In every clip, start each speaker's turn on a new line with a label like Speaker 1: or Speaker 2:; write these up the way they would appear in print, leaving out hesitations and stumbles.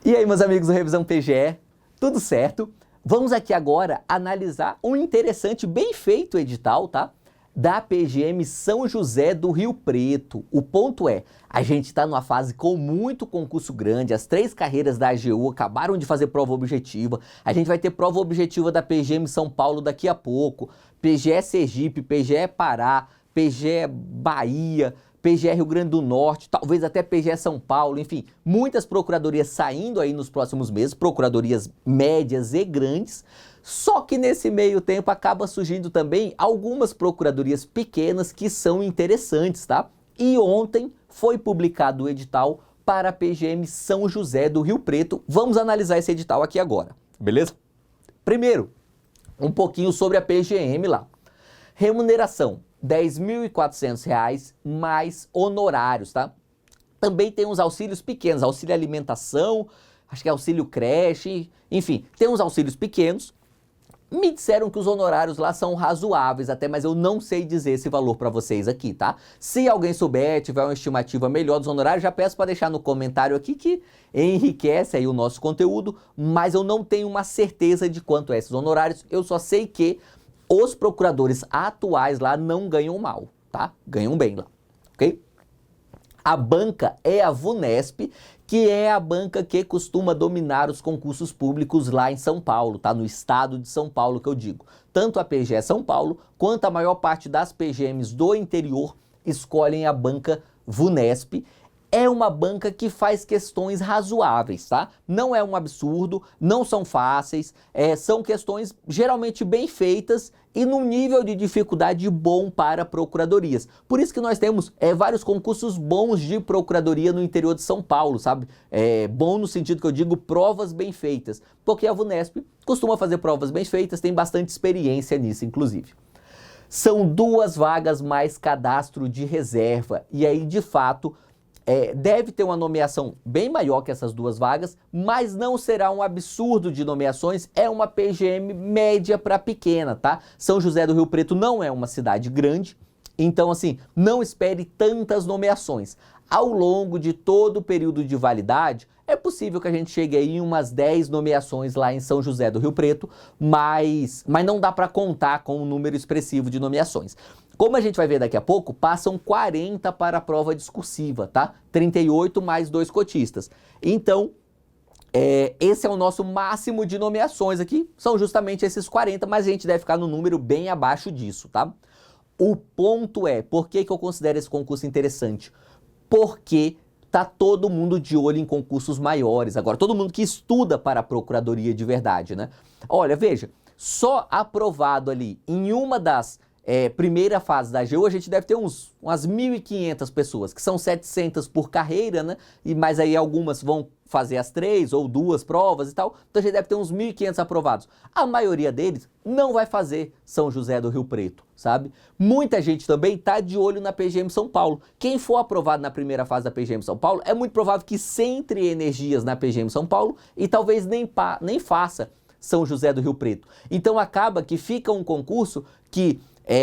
Speaker 1: E aí, meus amigos do Revisão PGE, tudo certo? Vamos aqui agora analisar um interessante, bem feito edital, tá? Da PGM São José do Rio Preto. O ponto é, a gente está numa fase com muito concurso grande, as 3 carreiras da AGU acabaram de fazer prova objetiva, a gente vai ter prova objetiva da PGM São Paulo daqui a pouco, PGE Sergipe, PGE Pará, PGE Bahia, PGE Rio Grande do Norte, talvez até PGE São Paulo, enfim, muitas procuradorias saindo aí nos próximos meses, procuradorias médias e grandes, só que nesse meio tempo acaba surgindo também algumas procuradorias pequenas que são interessantes, tá? E ontem foi publicado o edital para a PGM São José do Rio Preto. Vamos analisar esse edital aqui agora, beleza? Primeiro, um pouquinho sobre a PGM lá. Remuneração, R$ 10.400 mais honorários, tá? Também tem uns auxílios pequenos, auxílio alimentação, acho que é auxílio creche, enfim, tem uns auxílios pequenos. Me disseram que os honorários lá são razoáveis até, mas eu não sei dizer esse valor para vocês aqui, tá? Se alguém souber, tiver uma estimativa melhor dos honorários, já peço para deixar no comentário aqui que enriquece aí o nosso conteúdo, mas eu não tenho uma certeza de quanto é esses honorários, eu só sei que os procuradores atuais lá não ganham mal, tá? Ganham bem lá, ok? A banca é a VUNESP, que é a banca que costuma dominar os concursos públicos lá em São Paulo, tá? No estado de São Paulo que eu digo. Tanto a PGE São Paulo, quanto a maior parte das PGMs do interior escolhem a banca VUNESP. É uma banca que faz questões razoáveis, tá? Não é um absurdo, não são fáceis, são questões geralmente bem feitas e num nível de dificuldade bom para procuradorias. Por isso que nós temos vários concursos bons de procuradoria no interior de São Paulo, sabe? Bom no sentido que eu digo provas bem feitas, porque a VUNESP costuma fazer provas bem feitas, tem bastante experiência nisso, inclusive. São 2 vagas mais cadastro de reserva e aí, de fato, deve ter uma nomeação bem maior que essas 2 vagas, mas não será um absurdo de nomeações, é uma PGM média para pequena, tá? São José do Rio Preto não é uma cidade grande, então assim, não espere tantas nomeações. Ao longo de todo o período de validade, é possível que a gente chegue aí em umas 10 nomeações lá em São José do Rio Preto, mas não dá para contar com um número expressivo de nomeações. Como a gente vai ver daqui a pouco, passam 40 para a prova discursiva, tá? 38 mais 2 cotistas. Então, esse é o nosso máximo de nomeações aqui, são justamente esses 40, mas a gente deve ficar no número bem abaixo disso, tá? O ponto é, por que eu considero esse concurso interessante? Porque tá todo mundo de olho em concursos maiores. Agora, todo mundo que estuda para a procuradoria de verdade, né? Olha, veja, só aprovado ali em uma das primeira fase da AGU, a gente deve ter umas 1.500 pessoas, que são 700 por carreira, né? Mas aí algumas vão fazer as 3 ou 2 provas e tal, então a gente deve ter uns 1.500 aprovados. A maioria deles não vai fazer São José do Rio Preto, sabe? Muita gente também tá de olho na PGM São Paulo. Quem for aprovado na primeira fase da PGM São Paulo, é muito provável que centre energias na PGM São Paulo e talvez nem faça São José do Rio Preto. Então acaba que fica um concurso que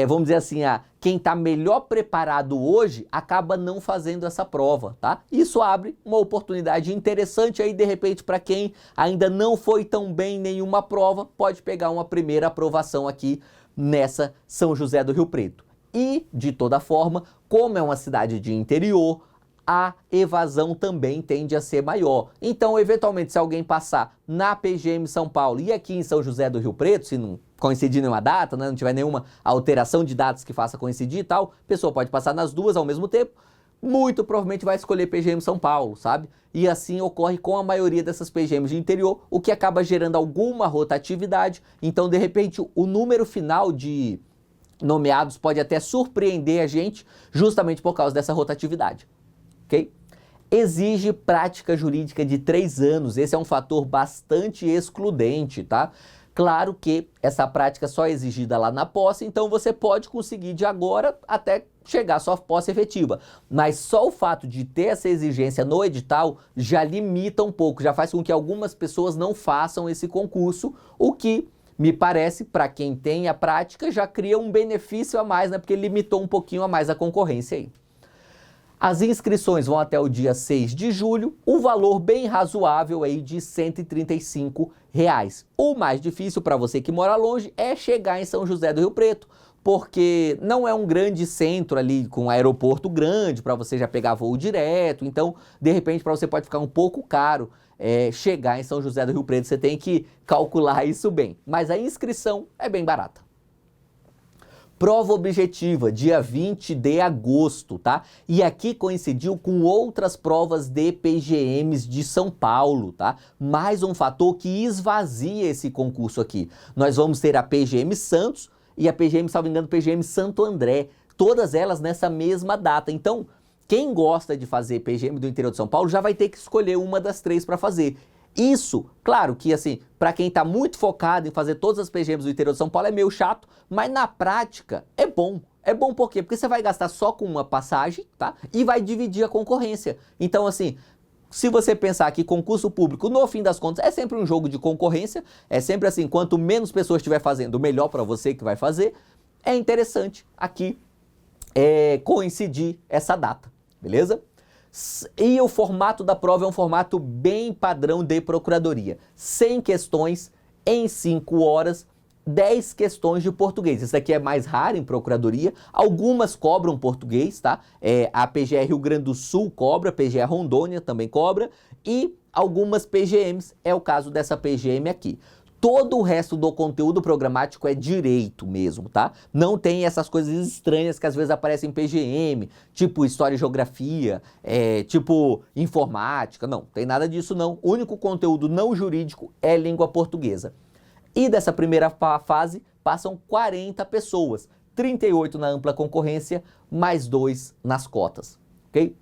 Speaker 1: vamos dizer assim, quem está melhor preparado hoje acaba não fazendo essa prova, tá? Isso abre uma oportunidade interessante aí, de repente, para quem ainda não foi tão bem em nenhuma prova, pode pegar uma primeira aprovação aqui nessa São José do Rio Preto. E, de toda forma, como é uma cidade de interior, a evasão também tende a ser maior. Então, eventualmente, se alguém passar na PGM São Paulo e aqui em São José do Rio Preto, se não coincidir nenhuma data, né, não tiver nenhuma alteração de datas que faça coincidir e tal, a pessoa pode passar nas 2 ao mesmo tempo, muito provavelmente vai escolher PGM São Paulo, sabe? E assim ocorre com a maioria dessas PGMs de interior, o que acaba gerando alguma rotatividade. Então, de repente, o número final de nomeados pode até surpreender a gente, justamente por causa dessa rotatividade. Ok? Exige prática jurídica de 3 anos, esse é um fator bastante excludente, tá? Claro que essa prática só é exigida lá na posse, então você pode conseguir de agora até chegar à sua posse efetiva. Mas só o fato de ter essa exigência no edital já limita um pouco, já faz com que algumas pessoas não façam esse concurso, o que me parece, para quem tem a prática, já cria um benefício a mais, né? Porque limitou um pouquinho a mais a concorrência aí. As inscrições vão até o dia 6 de julho, o valor bem razoável aí de R$ 135. O mais difícil para você que mora longe é chegar em São José do Rio Preto, porque não é um grande centro ali com um aeroporto grande para você já pegar voo direto, então de repente para você pode ficar um pouco caro chegar em São José do Rio Preto, você tem que calcular isso bem, mas a inscrição é bem barata. Prova objetiva, dia 20 de agosto, tá? E aqui coincidiu com outras provas de PGMs de São Paulo, tá? Mais um fator que esvazia esse concurso aqui. Nós vamos ter a PGM Santos e a PGM, salvo engano, PGM Santo André, todas elas nessa mesma data. Então, quem gosta de fazer PGM do interior de São Paulo já vai ter que escolher uma das três para fazer. Isso, claro que assim, para quem está muito focado em fazer todas as PGMs do interior de São Paulo é meio chato, mas na prática é bom. É bom por quê? Porque você vai gastar só com uma passagem, tá? E vai dividir a concorrência. Então assim, se você pensar que concurso público, no fim das contas, é sempre um jogo de concorrência, é sempre assim, quanto menos pessoas estiver fazendo, melhor para você que vai fazer. É interessante aqui coincidir essa data, beleza? E o formato da prova é um formato bem padrão de procuradoria. 100 questões em 5 horas, 10 questões de português. Isso aqui é mais raro em procuradoria. Algumas cobram português, tá? A PGE Rio Grande do Sul cobra, a PGE Rondônia também cobra. E algumas PGMs, é o caso dessa PGM aqui. Todo o resto do conteúdo programático é direito mesmo, tá? Não tem essas coisas estranhas que às vezes aparecem em PGM, tipo História e Geografia, tipo Informática, não, tem nada disso não. O único conteúdo não jurídico é língua portuguesa. E dessa primeira fase passam 40 pessoas, 38 na ampla concorrência, mais 2 nas cotas, ok?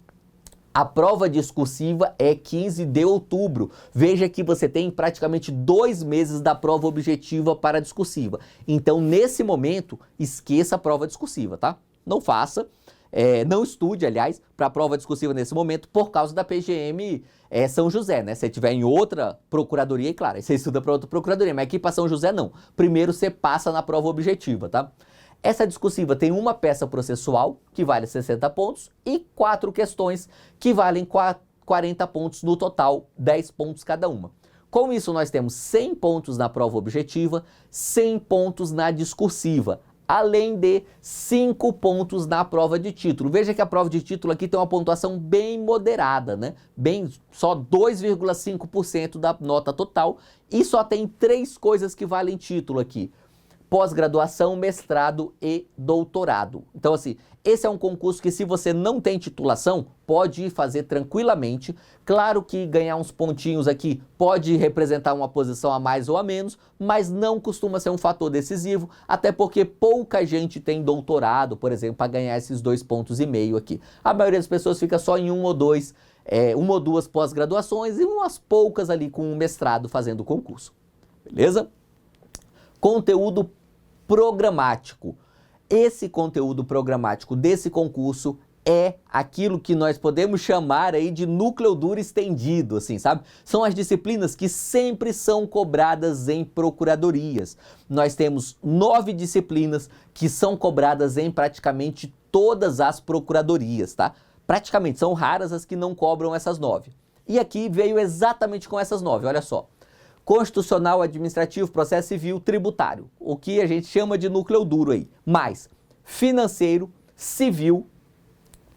Speaker 1: A prova discursiva é 15 de outubro. Veja que você tem praticamente 2 meses da prova objetiva para a discursiva. Então, nesse momento, esqueça a prova discursiva, tá? Não faça, não estude, aliás, para a prova discursiva nesse momento, por causa da PGM São José, né? Se você estiver em outra procuradoria, claro, aí você estuda para outra procuradoria, mas aqui para São José não. Primeiro você passa na prova objetiva, tá? Essa discursiva tem uma peça processual, que vale 60 pontos, e 4 questões, que valem 40 pontos no total, 10 pontos cada uma. Com isso, nós temos 100 pontos na prova objetiva, 100 pontos na discursiva, além de 5 pontos na prova de título. Veja que a prova de título aqui tem uma pontuação bem moderada, né? Só 2,5% da nota total, e só tem 3 coisas que valem título aqui: pós-graduação, mestrado e doutorado. Então assim, esse é um concurso que se você não tem titulação, pode ir fazer tranquilamente. Claro que ganhar uns pontinhos aqui pode representar uma posição a mais ou a menos, mas não costuma ser um fator decisivo, até porque pouca gente tem doutorado, por exemplo, para ganhar esses 2,5 pontos aqui. A maioria das pessoas fica só em uma ou duas pós-graduações e umas poucas ali com um mestrado fazendo o concurso. Beleza? Conteúdo programático. Esse conteúdo programático desse concurso é aquilo que nós podemos chamar aí de núcleo duro estendido, assim, sabe? São as disciplinas que sempre são cobradas em procuradorias. Nós temos 9 disciplinas que são cobradas em praticamente todas as procuradorias, tá? Praticamente, são raras as que não cobram essas 9. E aqui veio exatamente com essas 9, olha só. Constitucional, administrativo, processo civil, tributário, o que a gente chama de núcleo duro aí, mais financeiro, civil,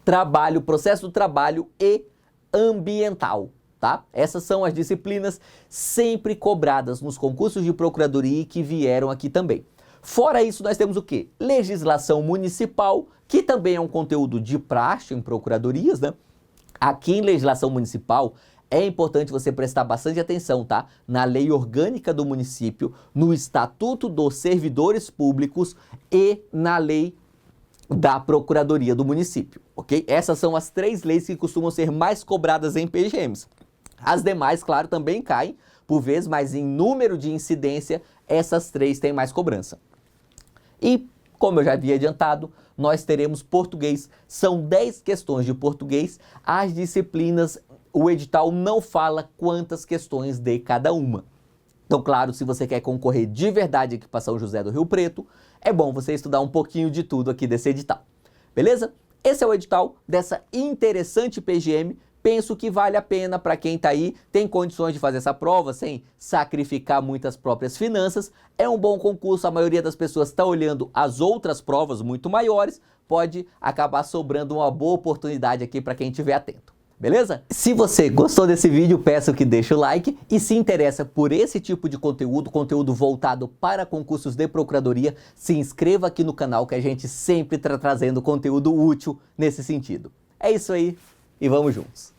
Speaker 1: trabalho, processo do trabalho e ambiental, tá? Essas são as disciplinas sempre cobradas nos concursos de procuradoria e que vieram aqui também. Fora isso, nós temos o quê? Legislação municipal, que também é um conteúdo de praxe em procuradorias, né? Aqui em legislação municipal, é importante você prestar bastante atenção, tá? Na lei orgânica do município, no Estatuto dos Servidores Públicos e na lei da Procuradoria do município, ok? Essas são as 3 leis que costumam ser mais cobradas em PGMs. As demais, claro, também caem por vezes, mas em número de incidência, essas 3 têm mais cobrança. E, como eu já havia adiantado, nós teremos português. São 10 questões de português. As disciplinas, o edital não fala quantas questões de cada uma. Então, claro, se você quer concorrer de verdade aqui para São José do Rio Preto, é bom você estudar um pouquinho de tudo aqui desse edital. Beleza? esse é o edital dessa interessante PGM. Penso que vale a pena para quem está aí, tem condições de fazer essa prova sem sacrificar muitas próprias finanças. É um bom concurso, a maioria das pessoas está olhando as outras provas muito maiores, pode acabar sobrando uma boa oportunidade aqui para quem estiver atento. Beleza? Se você gostou desse vídeo, peço que deixe o like e se interessa por esse tipo de conteúdo voltado para concursos de procuradoria, se inscreva aqui no canal que a gente sempre está trazendo conteúdo útil nesse sentido. É isso aí e vamos juntos!